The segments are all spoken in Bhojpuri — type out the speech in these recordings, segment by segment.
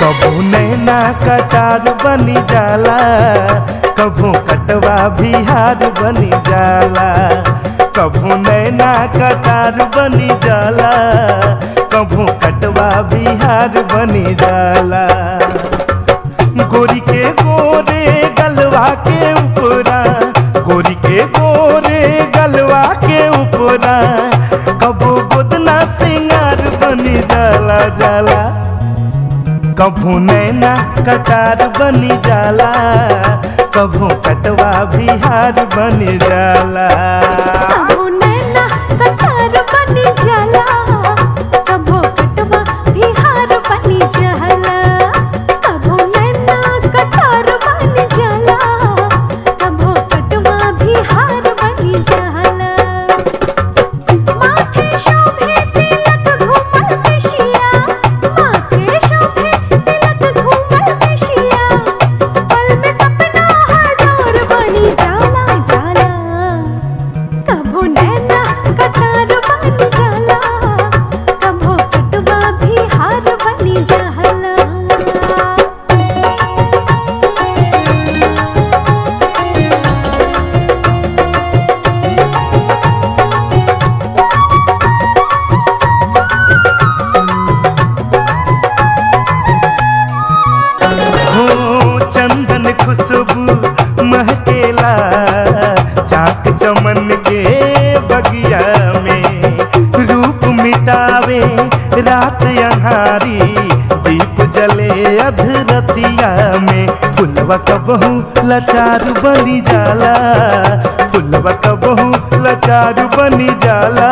कभू नैना कटार बनी जाला, कभू कटवा बिहार बनी जाला। कभू नैना कटार बनी जाला, कभू कटवा बिहार बनी जाला। गोरी के गोरे गलवा के ऊपरा, गोरी के गोरे गलवा के ऊपरा, कभू गोदना सिंगार बनी जाला जाला। कभू नैना कटार बनी जाला, कभू कटवा बिहार बनी जाला। कभू नैना कटार बनी जाला, कभू कटवा बिहार बनी जाला। कभू नैना कटार बनी जाला, कभू कटवा बिहार बनी जाला। माथे शोभे तिलक घूमल केशिया, माथे शोभे तिलक घूमल केशिया, पल में सपना हजार बनी जाला जाला। कभू नैना कटार बनी जाला, कभू कटवा बिहार बनी जाला। हो चंदन खुशबू महकेला, चाक चमन के बगिया में। रूप मिटावे रात अन्हारी, दीप जले अधरतिया में। फुलवा कबहू लाचार बनी जाला, फुलवा कबहू लाचार बनी जाला।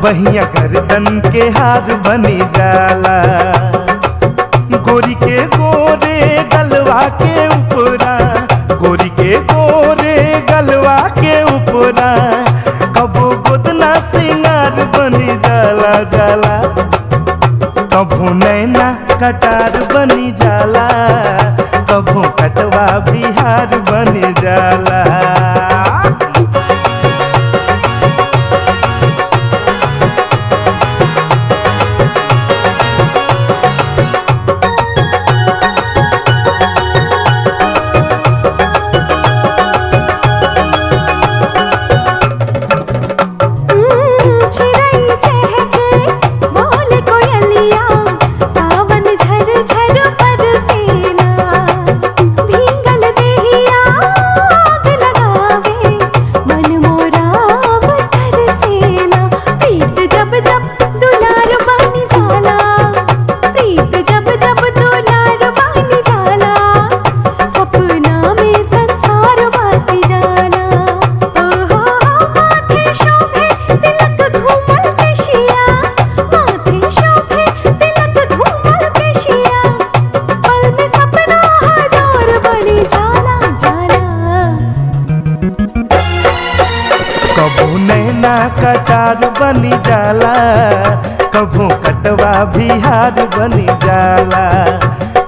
बहिया गर्दन के हार बनी जाला। गोरी के गोरे गलवा के ऊपरा, गोरी के गोरे गलवा के ऊपरा, कबो गोदना सिंगार बनी जाला जाला। कभू नैना कटार बनी जाला, कभू कटवा बिहार बनी जाला। चिड़ै चहके बोले कोयलिया, सावन झर झर बरसेला। भींगल देहिया आग लगावे, मन मोरा तरसेला। प्रीत जब जब दुलार बनी जाला, प्रीत जब जब दुलार बनी जाला, सपना में संसार वासी जाला। ओहो माथे शोभे तिलक घूमल केशिया, माथे शोभे तिलक घूमल केशिया, पल में सपना हजार बनी जाला जाला। कभू नैना कटार बनी जाला, कभू कटवा बिहार बनी जाला।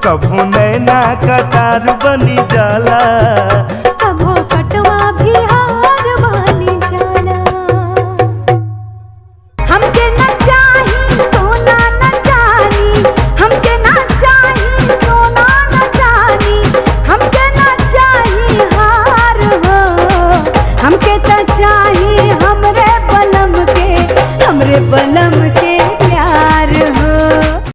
कभू नैना कटार बनी जाला, कभू कटवा बिहार बनी जाला। हमके न चाही सोना न चानी, हमके न चाही सोना न चानी, हमके न चाही हार हो। हमके त चाही हमरे बलम के, हमरे बलम